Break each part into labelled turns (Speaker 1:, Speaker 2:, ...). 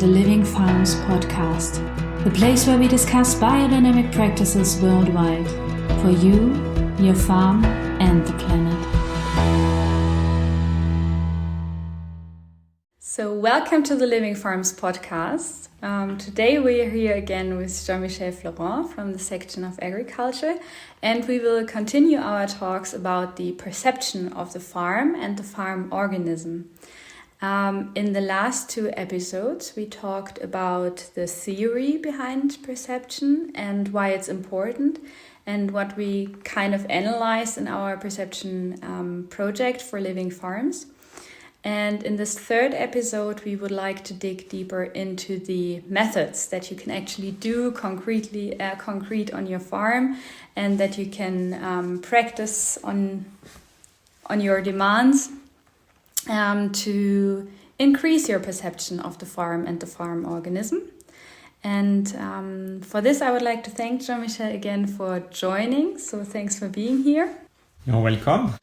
Speaker 1: the Living Farms podcast, the place where we discuss biodynamic practices worldwide for you, your farm, and the planet.
Speaker 2: So welcome to the Living Farms podcast. Today we are here again with Jean-Michel Florin from the section of agriculture, and we will continue our talks about the perception of the farm and the farm organism. In the last two episodes, we talked about the theory behind perception and why it's important, and what we kind of analyzed in our perception project for Living Farms. And in this third episode, we would like to dig deeper into the methods that you can actually do concrete on your farm, and that you can practice on your demands to increase your perception of the farm and the farm organism. And for this, I would like to thank Jean-Michel again for joining. So thanks for being here.
Speaker 3: You're welcome.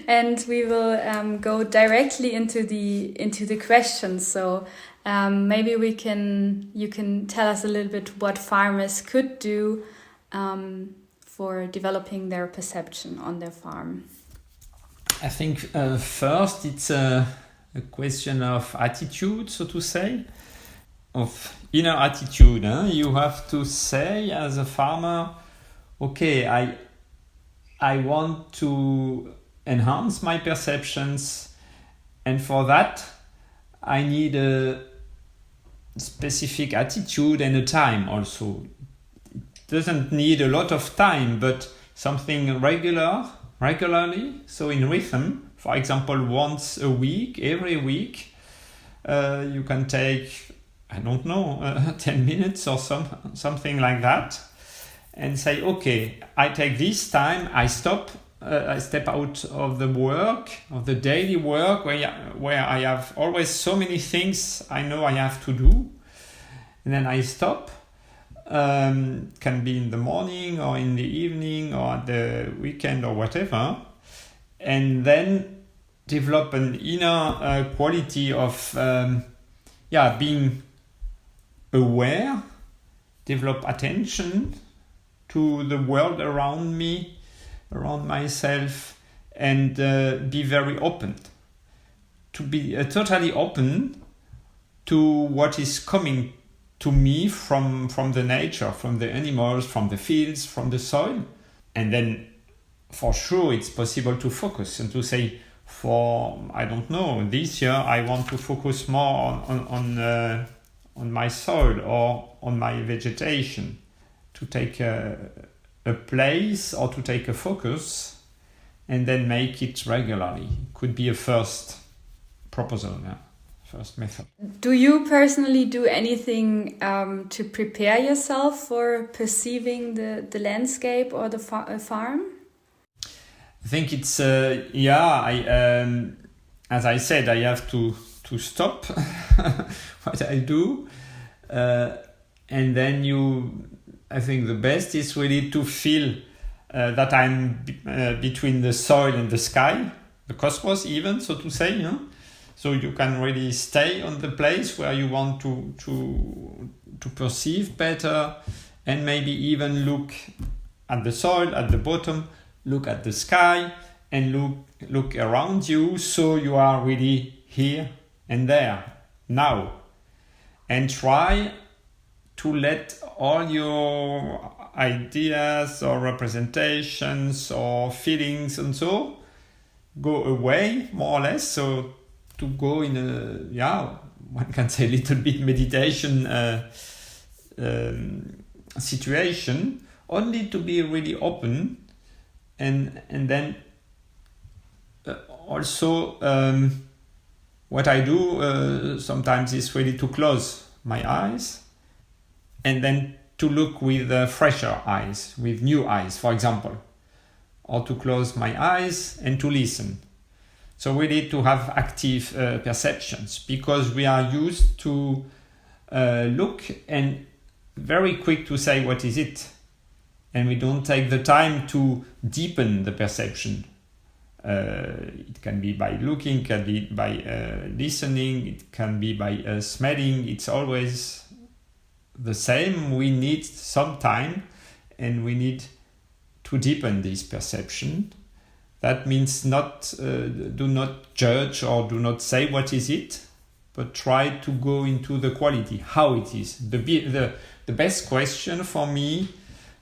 Speaker 2: And we will go directly into the questions. So maybe you can tell us a little bit what farmers could do for developing their perception on their farm.
Speaker 3: I think first it's a question of attitude, so to say, of inner attitude. You have to say as a farmer, okay, I want to enhance my perceptions, and for that I need a specific attitude and a time also. It doesn't need a lot of time, but something regularly, so in rhythm. For example, once a week, every week, you can take, 10 minutes or something like that, and say, okay, I take this time, I stop, I step out of the work, of the daily work, where I have always so many things I know I have to do, and then I stop. Can be in the morning or in the evening or at the weekend or whatever, and then develop an inner quality of being aware, develop attention to the world around me, around myself, and be very open, to be totally open to what is coming to me from the nature, from the animals, from the fields, from the soil. And then for sure it's possible to focus and to say, this year I want to focus more on my soil or on my vegetation, to take a place or to take a focus and then make it regularly. Could be a first proposal, first method.
Speaker 2: Do you personally do anything to prepare yourself for perceiving the landscape or the farm?
Speaker 3: I think it's as I said, I have to stop what I do, and then I think the best is really to feel that I'm between the soil and the sky, the cosmos even, so to say. So you can really stay on the place where you want to perceive better, and maybe even look at the soil, at the bottom, look at the sky, and look around you, so you are really here and there, now. And try to let all your ideas or representations or feelings and so go away, more or less, so to go in one can say a little bit meditation situation, only to be really open, and then also what I do sometimes is really to close my eyes and then to look with fresher eyes, with new eyes, for example, or to close my eyes and to listen. So we need to have active perceptions, because we are used to look and very quick to say what is it, and we don't take the time to deepen the perception. It can be by looking, it can be by listening, it can be by smelling. It's always the same. We need some time, and we need to deepen this perception. That means do not judge or do not say what is it, but try to go into the quality, how it is. The best question for me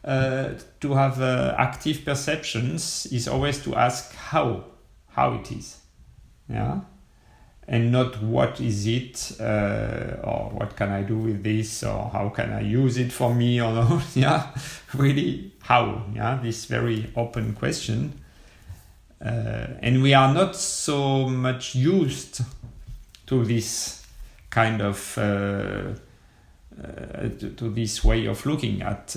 Speaker 3: to have active perceptions is always to ask how it is, and not what is it, or what can I do with this, or how can I use it for me or not. Really how, this very open question. And we are not so much used to this kind of to this way of looking at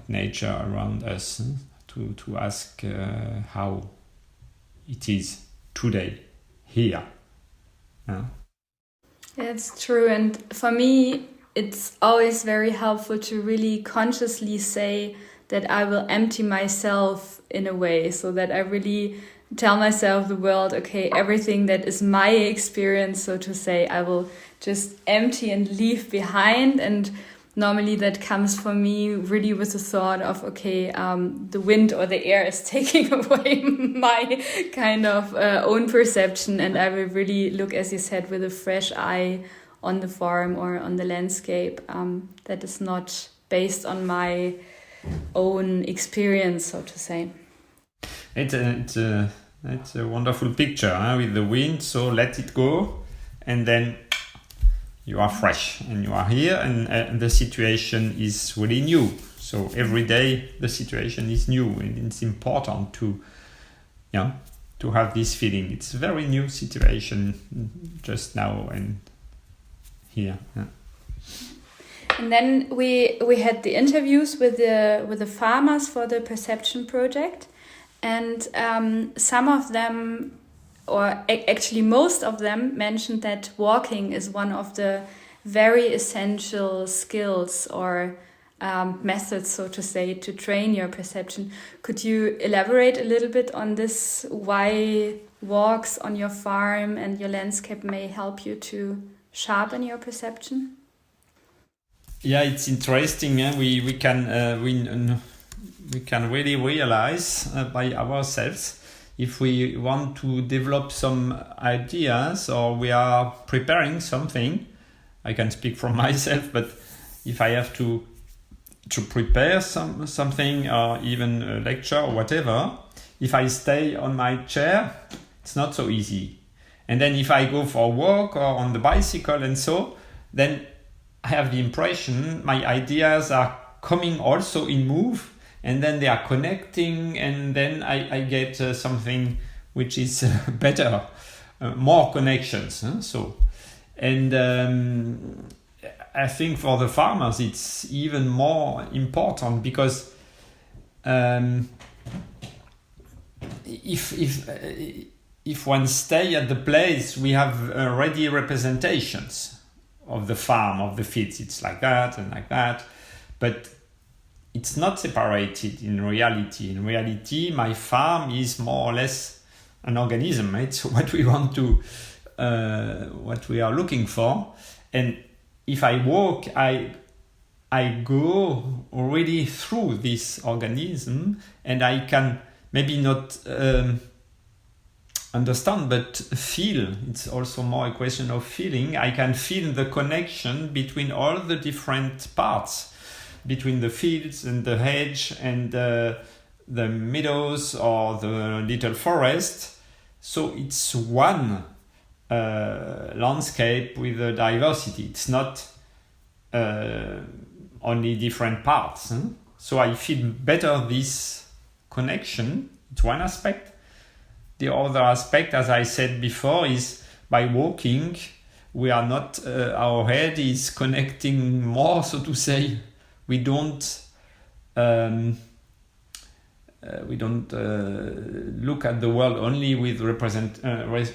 Speaker 3: nature around us, to ask how it is today, here.
Speaker 2: It's true, and for me it's always very helpful to really consciously say that I will empty myself in a way, so that I really tell myself, the world, okay, everything that is my experience, so to say, I will just empty and leave behind. And normally that comes for me really with the thought of, okay, the wind or the air is taking away my kind of own perception, and I will really look, as you said, with a fresh eye on the farm or on the landscape that is not based on my own experience, so to say.
Speaker 3: It's a wonderful picture, with the wind. So let it go, and then you are fresh, and you are here, and the situation is really new. So every day the situation is new, and it's important to have this feeling. It's a very new situation just now and here.
Speaker 2: And then we had the interviews with the farmers for the perception project, and some of them, or actually most of them, mentioned that walking is one of the very essential skills or methods, so to say, to train your perception. Could you elaborate a little bit on this, why walks on your farm and your landscape may help you to sharpen your perception?
Speaker 3: Yeah, it's interesting. We can really realize by ourselves, if we want to develop some ideas or we are preparing something. I can speak from myself, but if I have to prepare something or even a lecture or whatever, if I stay on my chair, it's not so easy. And then if I go for a walk or on the bicycle and so, then I have the impression my ideas are coming also in move, and then they are connecting, and then I get something which is better, more connections. And I think for the farmers it's even more important, because if one stay at the place, we have already representations of the farm, of the fields. It's like that and like that, but it's not separated in reality. In reality, my farm is more or less an organism. It's what we want to, what we are looking for. And if I walk, I go already through this organism, and I can maybe not understand, but feel. It's also more a question of feeling. I can feel the connection between all the different parts, between the fields and the hedge and the meadows or the little forest. So it's one landscape with a diversity. It's not only different parts. So I feel better this connection. It's one aspect. The other aspect, as I said before, is by walking, we are not, our head is connecting more, so to say. We don't look at the world only with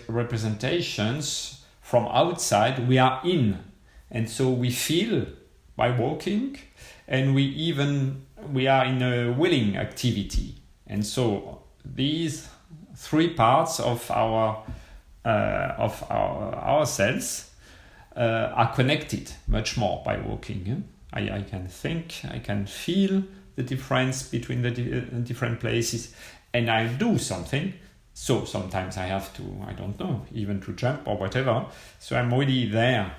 Speaker 3: representations from outside. We are in, and so we feel by walking, and we are in a willing activity. And so these three parts of ourselves are connected much more by walking. I can think, I can feel the difference between the different places, and I do something. So sometimes I have to, I don't know, even to jump or whatever. So I'm already there.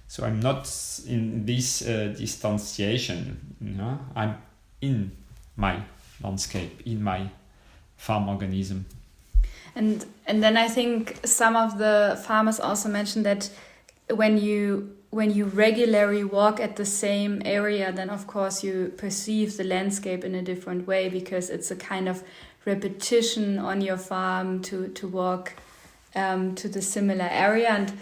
Speaker 3: So I'm not in this distanciation. I'm in my landscape, in my farm organism.
Speaker 2: And then I think some of the farmers also mentioned that when you regularly walk at the same area, then of course you perceive the landscape in a different way, because it's a kind of repetition on your farm to walk to the similar area. And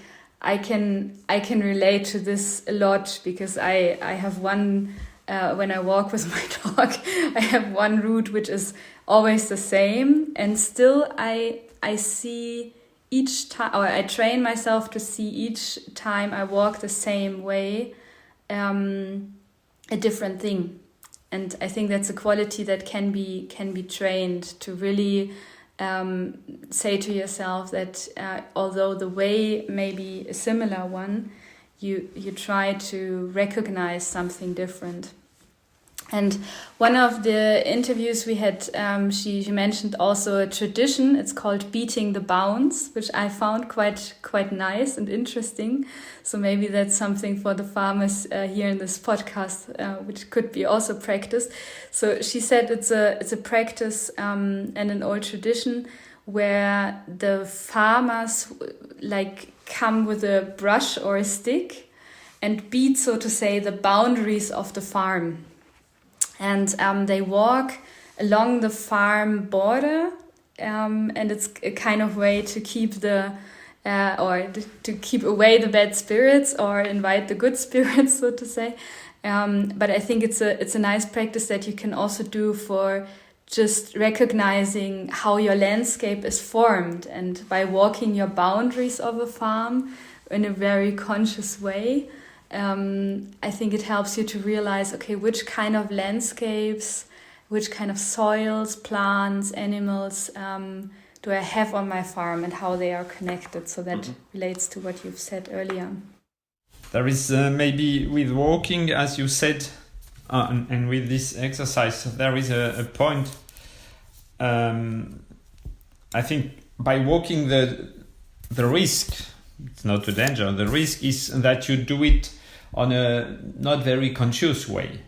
Speaker 2: I can relate to this a lot, because I have one when I walk with my dog, I have one route which is always the same, and still I see each time, or I train myself to see each time I walk the same way a different thing. And I think that's a quality that can be trained, to really say to yourself that although the way may be a similar one, you try to recognize something different. And one of the interviews we had, she mentioned also a tradition. It's called beating the bounds, which I found quite nice and interesting. So maybe that's something for the farmers here in this podcast, which could be also practiced. So she said it's a practice and an old tradition where the farmers come with a brush or a stick and beat, so to say, the boundaries of the farm. And they walk along the farm border, and it's a kind of way to keep to keep away the bad spirits or invite the good spirits, so to say. But I think it's a nice practice that you can also do for just recognizing how your landscape is formed, and by walking your boundaries of a farm in a very conscious way. I think it helps you to realize, okay, which kind of landscapes, which kind of soils, plants, animals do I have on my farm, and how they are connected. So that relates to what you've said earlier.
Speaker 3: There is maybe with walking, as you said, and with this exercise, there is a point. I think by walking, the risk, it's not a danger, the risk is that you do it on a not very conscious way.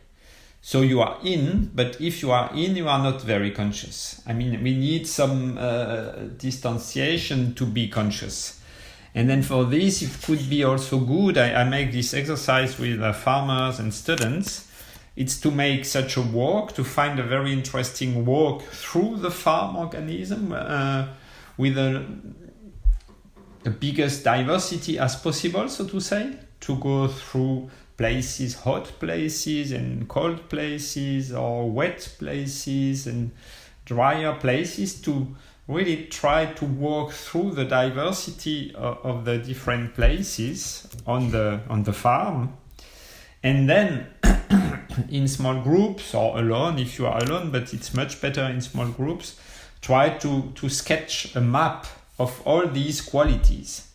Speaker 3: So you are in, but if you are in, you are not very conscious. I mean, we need some distanciation to be conscious. And then for this, it could be also good, I make this exercise with farmers and students. It's to make such a walk, to find a very interesting walk through the farm organism with the biggest diversity as possible, so to say, to go through places, hot places and cold places, or wet places and drier places, to really try to walk through the diversity of the different places on the farm. And then in small groups, or alone if you are alone, but it's much better in small groups, try to sketch a map of all these qualities.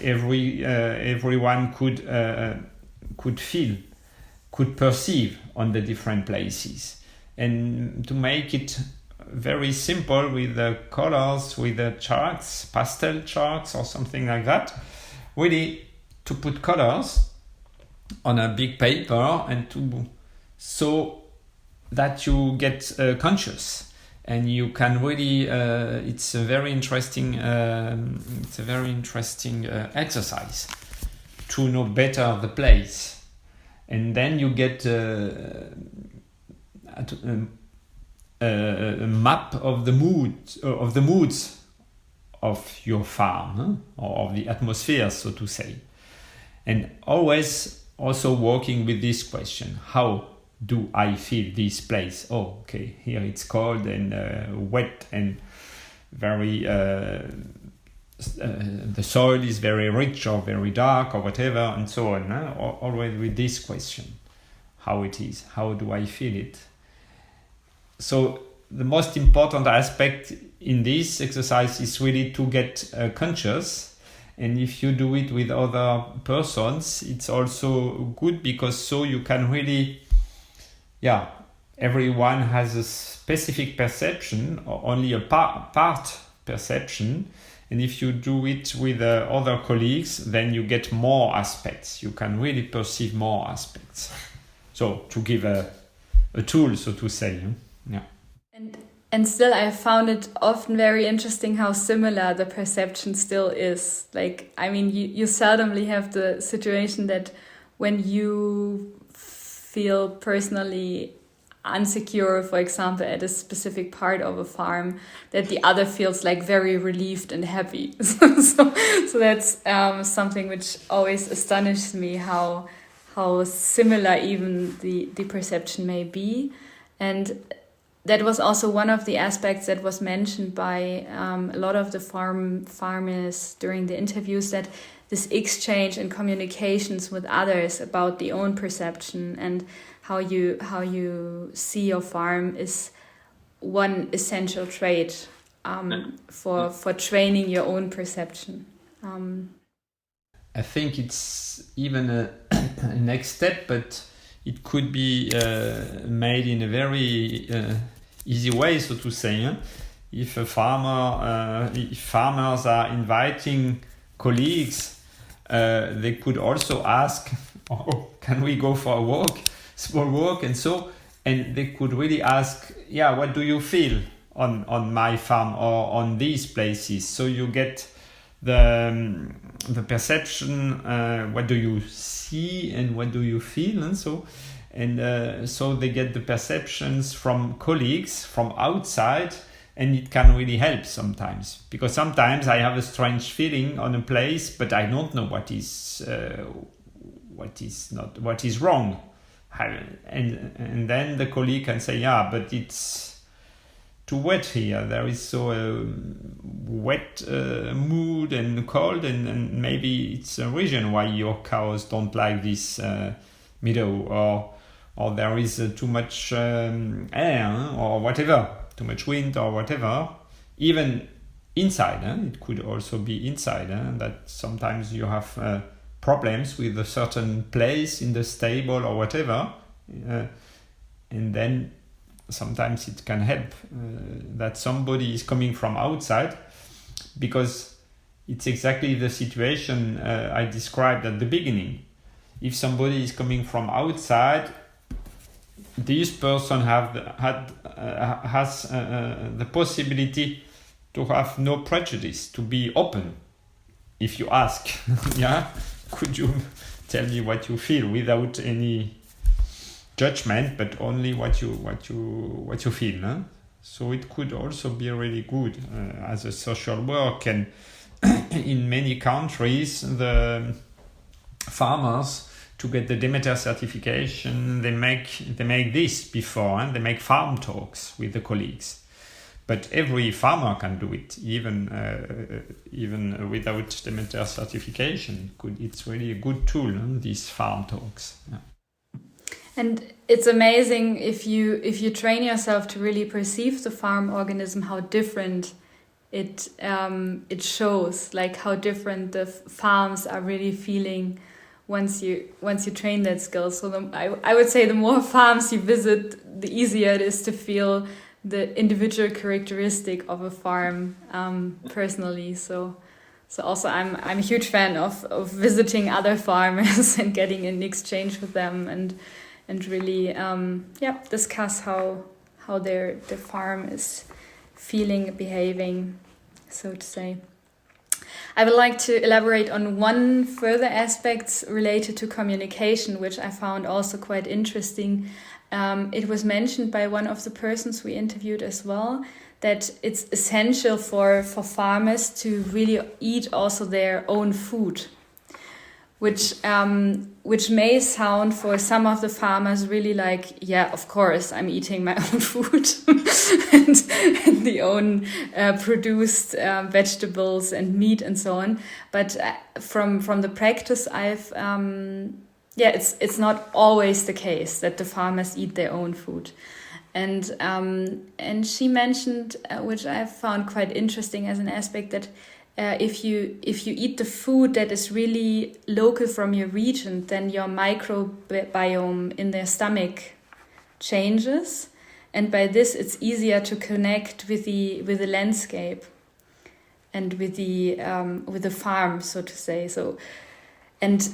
Speaker 3: Everyone could feel, could perceive on the different places, and to make it very simple with the colors, with the charts, pastel charts or something like that, really to put colors on a big paper, and so that you get conscious. And you can really, it's a very interesting exercise to know better the place, and then you get a map of the moods of your farm, or of the atmosphere, so to say, and always also working with this question: how do I feel this place? Oh, okay, here it's cold and wet and very, the soil is very rich or very dark or whatever, and so on. Always with this question, how it is, how do I feel it? So the most important aspect in this exercise is really to get conscious. And if you do it with other persons, it's also good, because so you can really, everyone has a specific perception, or only a part perception. And if you do it with other colleagues, then you get more aspects. You can really perceive more aspects. So to give a tool, so to say. Yeah.
Speaker 2: And still, I found it often very interesting how similar the perception still is. Like, I mean, you seldomly have the situation that when you feel personally insecure, for example, at a specific part of a farm, that the other feels like very relieved and happy. So that's something which always astonishes me, how similar even the perception may be. And that was also one of the aspects that was mentioned by a lot of the farmers during the interviews, that this exchange and communications with others about the own perception and how you see your farm is one essential trait for training your own perception.
Speaker 3: I think it's even a next step, but it could be made in a very easy way, so to say. If if farmers are inviting colleagues, they could also ask, can we go for a walk, small walk, and they could really ask, what do you feel on my farm or on these places? So you get the perception, what do you see and what do you feel, and so they get the perceptions from colleagues from outside, and it can really help sometimes, because sometimes I have a strange feeling on a place, but I don't know what is wrong, and then the colleague can say, but it's too wet here. There is so wet mood and cold, and maybe it's a reason why your cows don't like this meadow, or there is too much air, or whatever, too much wind or whatever. Even inside, it could also be inside, that sometimes you have problems with a certain place in the stable or whatever, and then sometimes it can help that somebody is coming from outside, because it's exactly the situation I described at the beginning. If somebody is coming from outside, this person has the possibility to have no prejudice, to be open. If you ask, could you tell me what you feel, without any judgment, but only what you feel. So it could also be really good as a social work. And in many countries, the farmers, to get the Demeter certification, they make this before, and they make farm talks with the colleagues. But every farmer can do it, even without Demeter certification. It's really a good tool, these farm talks. Yeah.
Speaker 2: And it's amazing if you train yourself to really perceive the farm organism, how different it shows, like how different the farms are really feeling once you train that skill. So I would say the more farms you visit, the easier it is to feel the individual characteristic of a farm personally. So also I'm a huge fan of visiting other farmers and getting in exchange with them and really discuss how their farm is feeling, behaving, so to say. I would like to elaborate on one further aspect related to communication, which I found also quite interesting. It was mentioned by one of the persons we interviewed as well, that it's essential for farmers to really eat also their own food, which may sound for some of the farmers really like, of course, I'm eating my own food and the own produced vegetables and meat and so on. But from the practice, I've it's not always the case that the farmers eat their own food. And she mentioned, which I found quite interesting as an aspect, that if you eat the food that is really local from your region, then your microbiome in the stomach changes, and by this it's easier to connect with the landscape and with the farm, so to say. So, and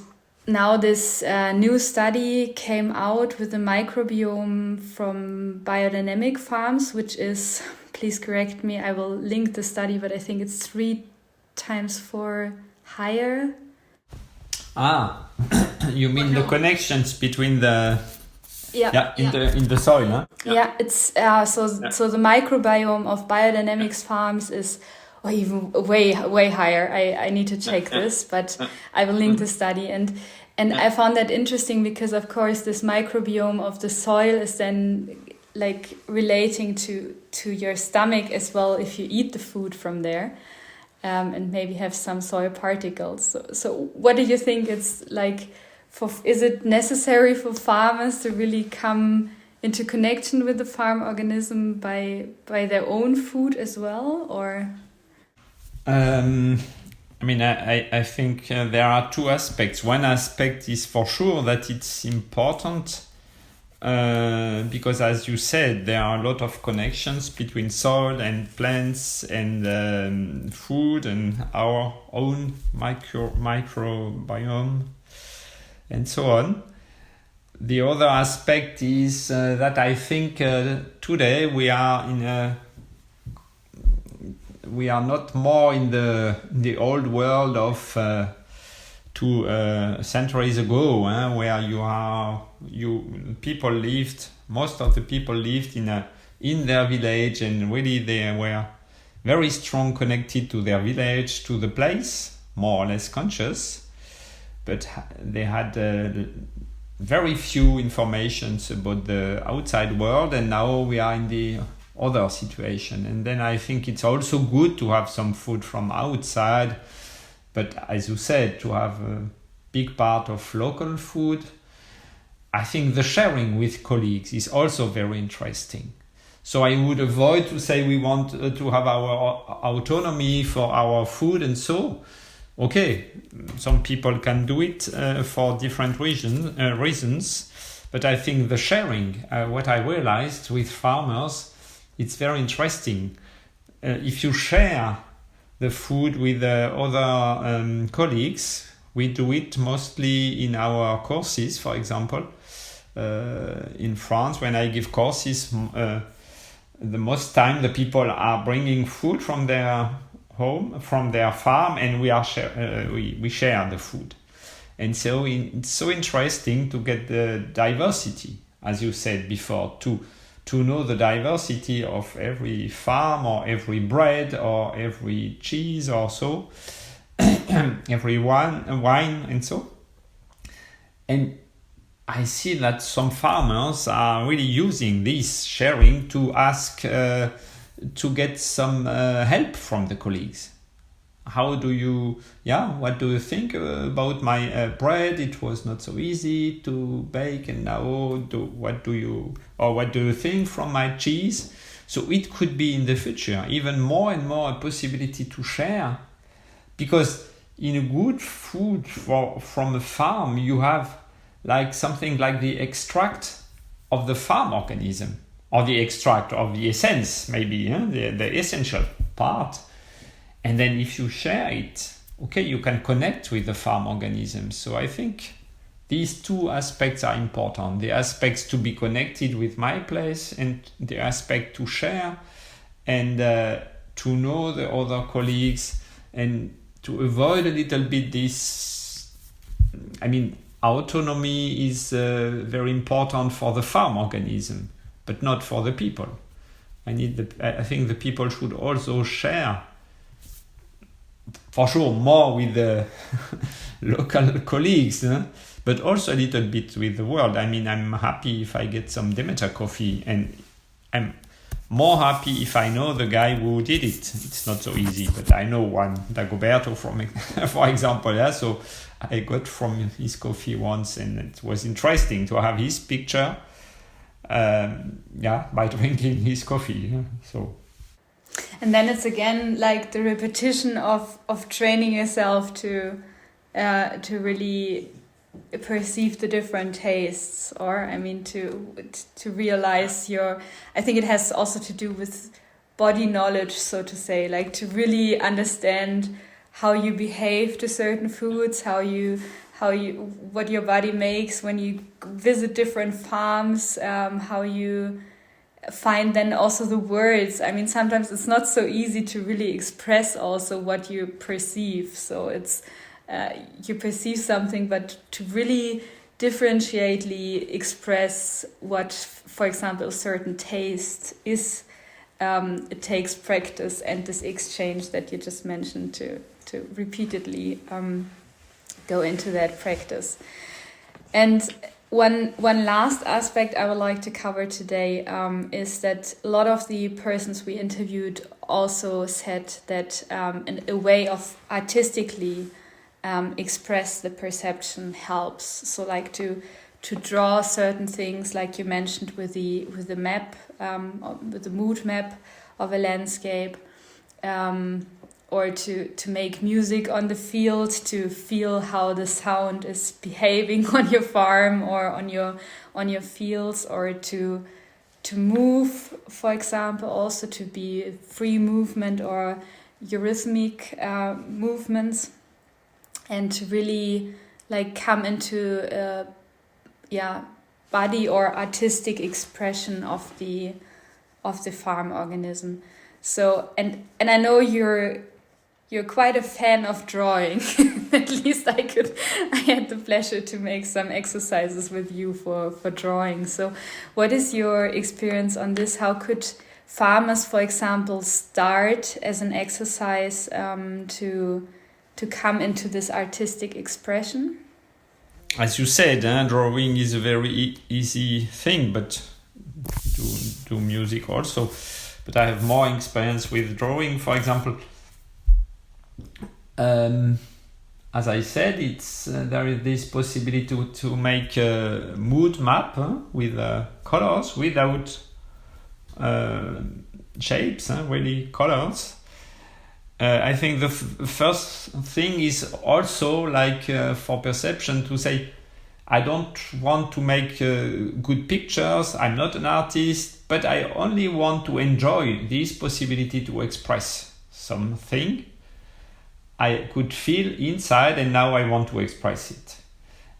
Speaker 2: now this new study came out with the microbiome from biodynamic farms, which is, please correct me, I will link the study, but I think it's 3 times 4 higher.
Speaker 3: You mean the connections between the in the soil, huh?
Speaker 2: Yeah, it's so the microbiome of biodynamics farms is even way higher. I need to check this, but I will link the study. And I found that interesting because, of course, this microbiome of the soil is then like relating to your stomach as well if you eat the food from there, and maybe have some soil particles. So what do you think it's like? Is it necessary for farmers to really come into connection with the farm organism by their own food as well, or?
Speaker 3: I mean, I think there are 2 aspects. One aspect is for sure that it's important because, as you said, there are a lot of connections between soil and plants and food and our own microbiome and so on. The other aspect is that I think today we are not more in the old world of 2 centuries ago, where most of the people lived in their village, and really they were very strong connected to their village, to the place, more or less conscious, but they had very few informations about the outside world, and now we are in the other situation. And then I think it's also good to have some food from outside, but as you said, to have a big part of local food. I think the sharing with colleagues is also very interesting. So I would avoid to say we want to have our autonomy for our food, and so okay, some people can do it for different reasons, but I think the sharing, what I realized with farmers, it's very interesting. If you share the food with other colleagues, we do it mostly in our courses, for example. In France, when I give courses, the most time the people are bringing food from their home, from their farm, and we share the food. And so it's so interesting to get the diversity, as you said before, to know the diversity of every farm or every bread or every cheese or so, every wine and so. And I see that some farmers are really using this sharing to ask to get some help from the colleagues. What do you think about my bread? It was not so easy to bake, and now what do you think from my cheese? So it could be in the future even more and more a possibility to share, because in a good food from a farm you have like something like the extract of the farm organism, or the extract of the essence, maybe the essential part. And then if you share it, okay, you can connect with the farm organism. So I think these 2 aspects are important. The aspects to be connected with my place, and the aspect to share and to know the other colleagues, and to avoid a little bit this, I mean, autonomy is very important for the farm organism, but not for the people. I think the people should also share, for sure, more with the local colleagues, but also a little bit with the world. I mean, I'm happy if I get some Demeter coffee, and I'm more happy if I know the guy who did it. It's not so easy, but I know one, Dagoberto, for example. Yeah? So I got from his coffee once, and it was interesting to have his picture by drinking his coffee. So.
Speaker 2: And then it's again like the repetition of training yourself to really perceive the different tastes, or I mean to realize I think it has also to do with body knowledge, so to say, like to really understand how you behave to certain foods, what your body makes when you visit different farms, how you find then also the words. I mean, sometimes it's not so easy to really express also what you perceive. So it's you perceive something, but to really differentiately express what, for example, a certain taste is, it takes practice and this exchange that you just mentioned to repeatedly go into that practice. And one last aspect I would like to cover today is that a lot of the persons we interviewed also said that a way of artistically express the perception helps. So like to draw certain things, like you mentioned with the map, with the mood map of a landscape, or to make music on the field, to feel how the sound is behaving on your farm or on your fields, or to move, for example, also to be free movement or eurythmic movements, and to really like come into body or artistic expression of the farm organism. So and I know you're quite a fan of drawing. At least I had the pleasure to make some exercises with you for drawing. So what is your experience on this? How could farmers, for example, start as an exercise to come into this artistic expression?
Speaker 3: As you said, drawing is a very easy thing, but to do music also. But I have more experience with drawing. For example, as I said, there is this possibility to make a mood map with colors without shapes, really colors. I think the first thing is also like for perception to say, I don't want to make good pictures, I'm not an artist, but I only want to enjoy this possibility to express something I could feel inside, and now I want to express it.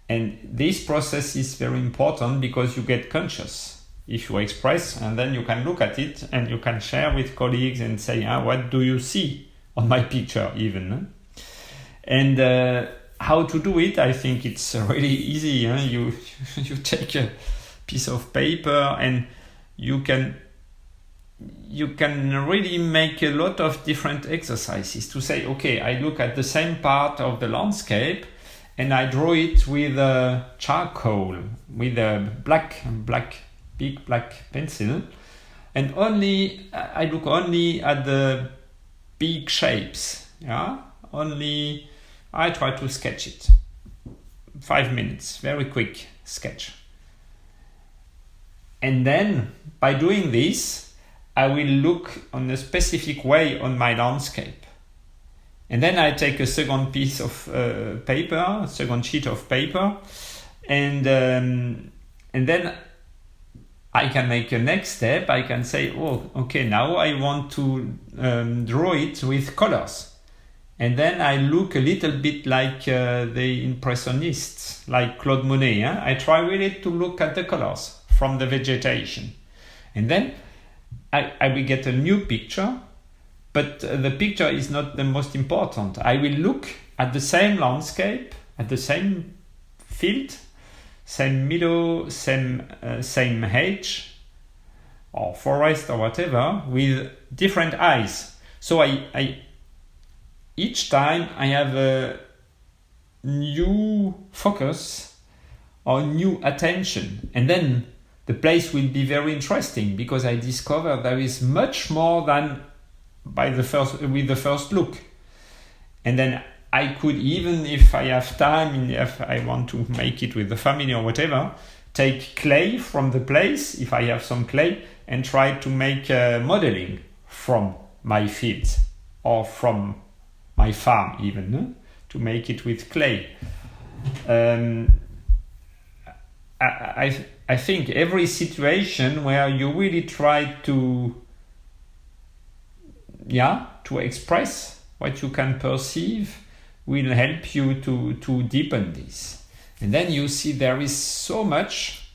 Speaker 3: And this process is very important because you get conscious if you express, and then you can look at it and you can share with colleagues and say, what do you see on my picture even? And how to do it, I think it's really easy. You take a piece of paper and you can really make a lot of different exercises to say, okay, I look at the same part of the landscape and I draw it with a charcoal, with a big black pencil, and I look only at the big shapes. Only I try to sketch it. 5 minutes, very quick sketch. And then by doing this, I will look on a specific way on my landscape. And then I take a second piece of paper, a second sheet of paper, and then I can make a next step. I can say, okay, now I want to draw it with colors. And then I look a little bit like the Impressionists, like Claude Monet. I try really to look at the colors from the vegetation. And then I will get a new picture, but the picture is not the most important. I will look at the same landscape, at the same field, same meadow, same hedge or forest or whatever, with different eyes. So I each time I have a new focus or new attention, and then the place will be very interesting because I discover there is much more than with the first look. And then I could, even if I have time, if I want to make it with the family or whatever, take clay from the place, if I have some clay, and try to make modeling from my fields or from my farm even, to make it with clay. I think every situation where you really try to express what you can perceive will help you to deepen this. And then you see there is so much,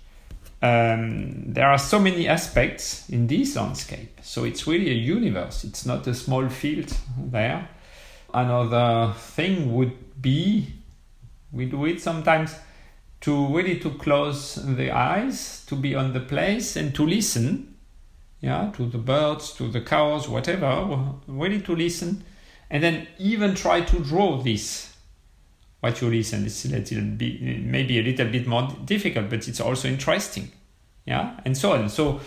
Speaker 3: there are so many aspects in this landscape. So it's really a universe. It's not a small field there. Another thing would be, we do it sometimes, to close the eyes, to be on the place and to listen, to the birds, to the cows, whatever, really to listen, and then even try to draw this. What you listen is maybe a little bit more difficult, but it's also interesting, and so on. So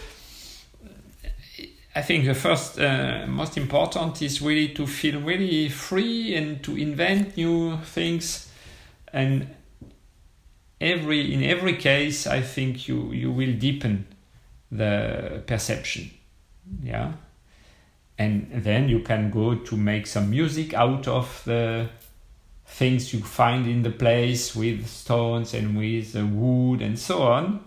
Speaker 3: I think the first most important is really to feel really free and to invent new things, and in every case I think you will deepen the perception, and then you can go to make some music out of the things you find in the place, with stones and with wood and so on.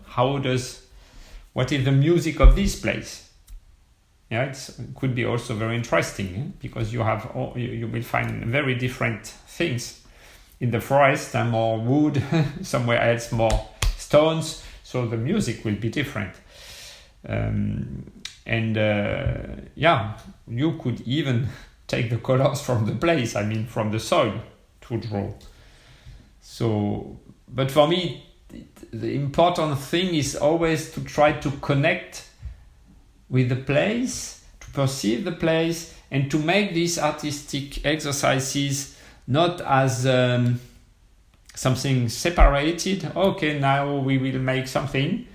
Speaker 3: What is the music of this place? It could be also very interesting, because you will find very different things. In the forest, more wood, somewhere else more stones, so the music will be different. You could even take the colors from the place, from the soil, to draw. So, but for me, the important thing is always to try to connect with the place, to perceive the place, and to make these artistic exercises not as something separated. Okay, now we will make something,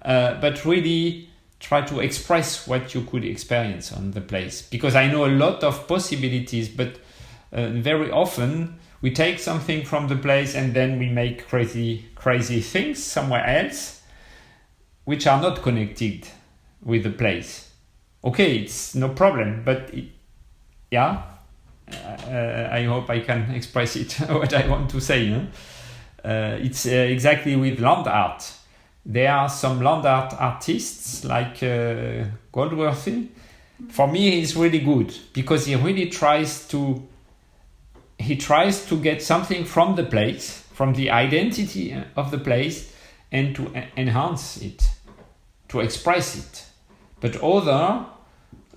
Speaker 3: but really try to express what you could experience on the place. Because I know a lot of possibilities, but very often we take something from the place and then we make crazy things somewhere else, which are not connected with the place. Okay, it's no problem, but I hope I can express it what I want to say. It's exactly with land art. There are some land art artists like Goldworthy. For me, he's really good because he really tries to get something from the place, from the identity of the place, and to enhance it, to express it. But other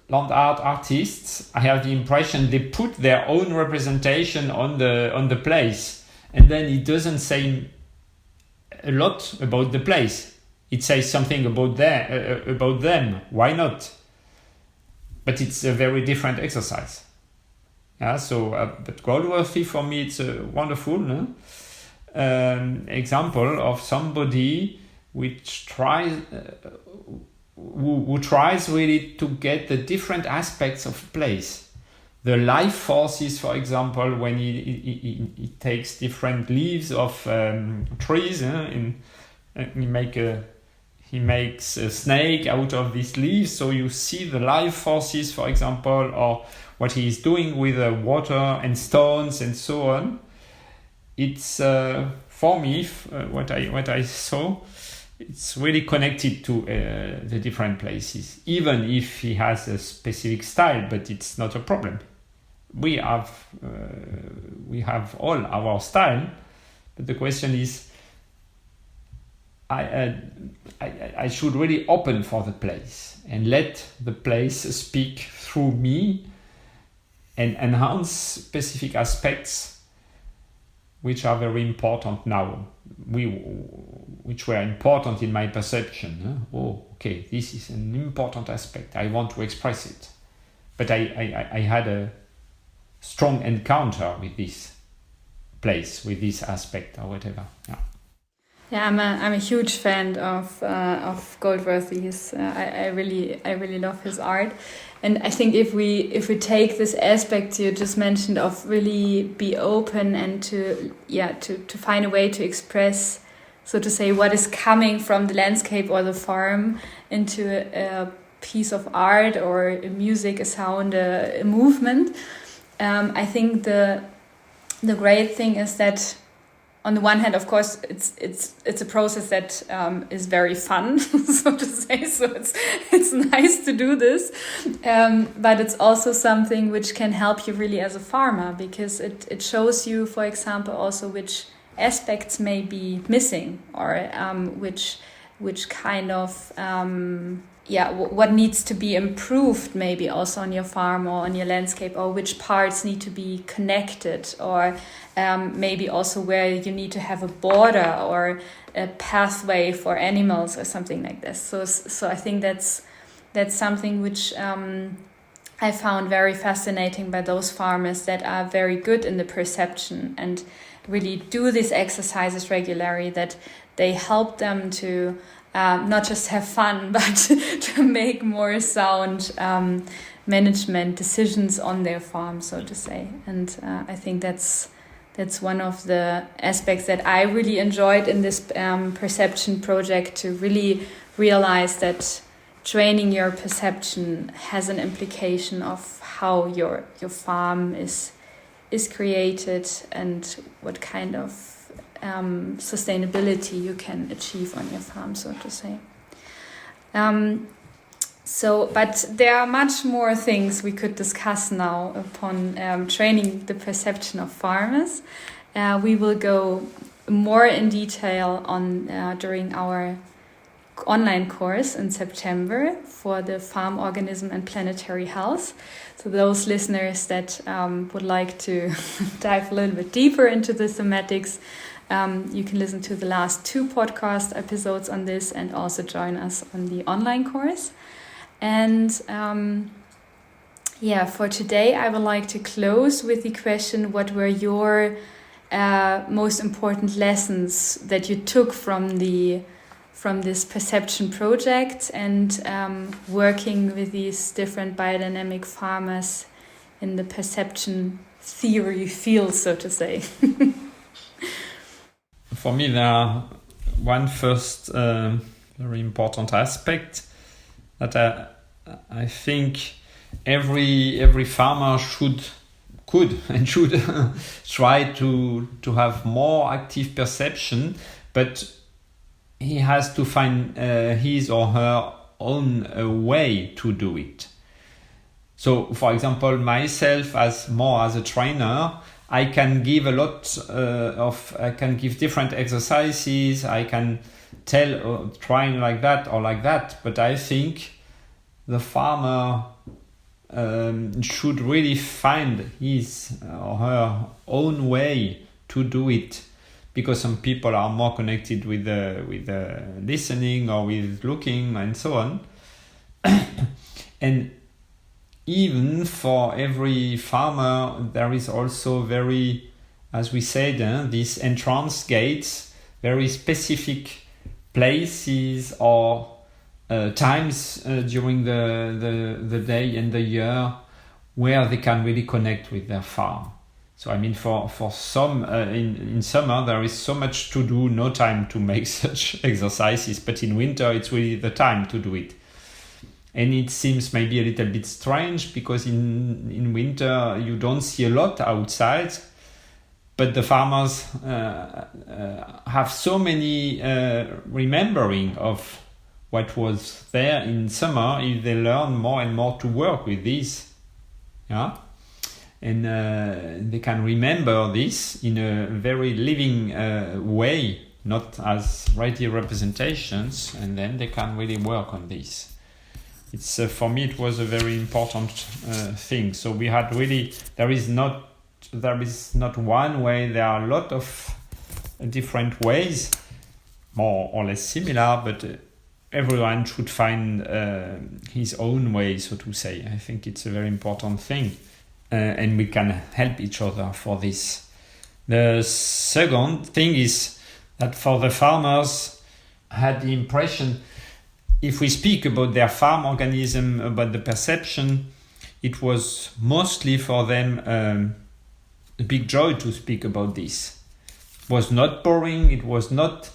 Speaker 3: land art artists, I have the impression they put their own representation on the place, and then it doesn't say a lot about the place. It says something about them. Why not? But it's a very different exercise. But Goldworthy, for me, it's a wonderful example of somebody which tries. Who tries really to get the different aspects of place. The life forces, for example, when he takes different leaves of trees, he makes a snake out of these leaves, so you see the life forces, for example, or what he is doing with water and stones and so on. It's for me, what I saw, it's really connected to the different places, even if he has a specific style, but it's not a problem. We have all our style, but the question is, I should really open for the place and let the place speak through me and enhance specific aspects which are very important now, which were important in my perception. Okay, this is an important aspect. I want to express it. But I had a strong encounter with this place, with this aspect or whatever.
Speaker 2: Yeah, I'm a huge fan of Goldworthy. I really love his art, and I think if we take this aspect you just mentioned of really be open and to find a way to express so to say, what is coming from the landscape or the farm into a piece of art or a music, a sound, a movement. I think the great thing is that, on the one hand, of course, it's a process that is very fun, so to say. So it's nice to do this, but it's also something which can help you really as a farmer, because it shows you, for example, also which aspects may be missing, or which kind of what needs to be improved, maybe also on your farm or on your landscape, or which parts need to be connected, or maybe also where you need to have a border or a pathway for animals or something like this. So I think that's something which I found very fascinating by those farmers that are very good in the perception and really do these exercises regularly, that they help them to not just have fun, but to make more sound management decisions on their farm, so to say. And I think that's one of the aspects that I really enjoyed in this perception project, to really realize that training your perception has an implication of how your farm is created and what kind of sustainability you can achieve on your farm, so to say. But there are much more things we could discuss now upon training the perception of farmers. We will go more in detail on during our online course in September for the farm organism and planetary health. So those listeners that would like to dive a little bit deeper into the thematics, you can listen to the last 2 podcast episodes on this, and also join us on the online course. And for today, I would like to close with the question: what were your most important lessons that you took from this perception project and working with these different biodynamic farmers in the perception theory field, so to say?
Speaker 3: For me, there are one first very important aspect that I think every farmer could try to have more active perception, but he has to find his or her own way to do it. So, for example, myself as a trainer, I can give a lot I can give different exercises. I can tell train like that or like that, but I think the farmer should really find his or her own way to do it, because some people are more connected with listening or with looking and so on. And even for every farmer, there is also very, as we said, these entrance gates, very specific places or times during the day and the year where they can really connect with their farm. So I mean, for some in summer there is so much to do, no time to make such exercises. But in winter, it's really the time to do it. And it seems maybe a little bit strange, because in winter you don't see a lot outside, but the farmers have so many remembering of what was there in summer if they learn more and more to work with this. Yeah. And they can remember this in a very living way, not as ready representations, and then they can really work on this. It's for me, it was a very important thing. So we had really, there is not one way. There are a lot of different ways, more or less similar, but everyone should find his own way, so to say. I think it's a very important thing. And we can help each other for this. The second thing is that for the farmers, I had the impression, if we speak about their farm organism, about the perception, it was mostly for them a big joy to speak about this. It was not boring, it was not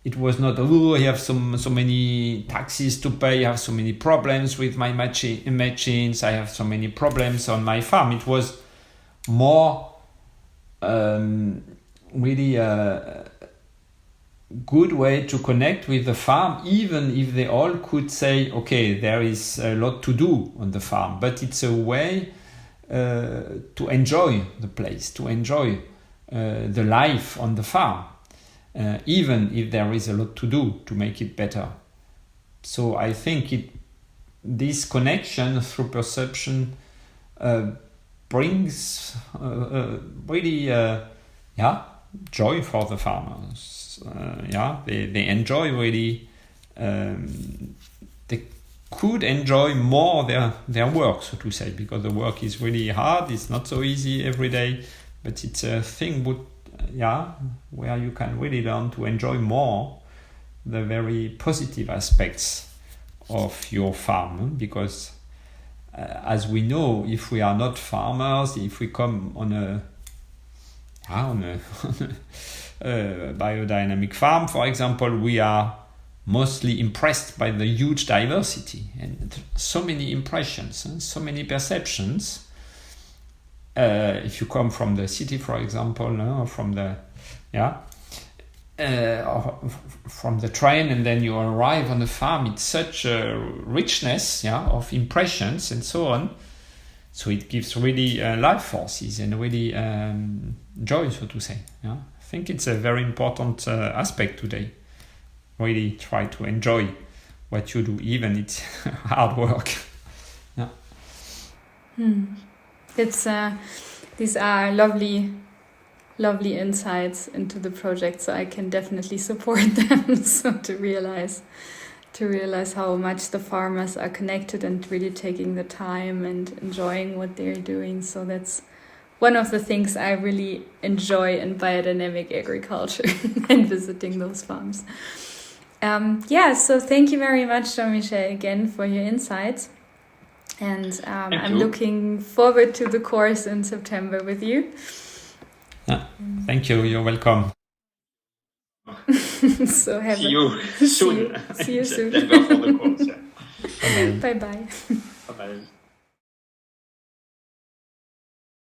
Speaker 3: it was not, oh, I have so many taxes to pay, I have so many problems with my machines, I have so many problems on my farm. It was more really a good way to connect with the farm, even if they all could say, okay, there is a lot to do on the farm, but it's a way to enjoy the place, to enjoy the life on the farm. Even if there is a lot to do to make it better. So I think this connection through perception brings really joy for the farmers. They enjoy really, they could enjoy more their work, so to say, because the work is really hard, it's not so easy every day, but it's a thing where you can really learn to enjoy more the very positive aspects of your farm, because as we know, if we are not farmers, if we come on a biodynamic farm, for example, we are mostly impressed by the huge diversity and so many impressions and so many perceptions. If you come from the city, for example, or from the train, and then you arrive on the farm, it's such a richness of impressions and so on. So it gives really life forces and really joy, so to say. I think it's a very important aspect today. Really try to enjoy what you do, even it's hard work.
Speaker 2: It's these are lovely insights into the project, so I can definitely support them. So to realize how much the farmers are connected and really taking the time and enjoying what they're doing. So that's one of the things I really enjoy in biodynamic agriculture and visiting those farms. So thank you very much, Jean-Michel, again for your insights. And I'm looking forward to the course in September with you.
Speaker 3: Thank you. You're welcome.
Speaker 2: So
Speaker 4: see you soon.
Speaker 2: See you soon.
Speaker 4: For the course.
Speaker 2: Bye-bye.
Speaker 4: Bye-bye.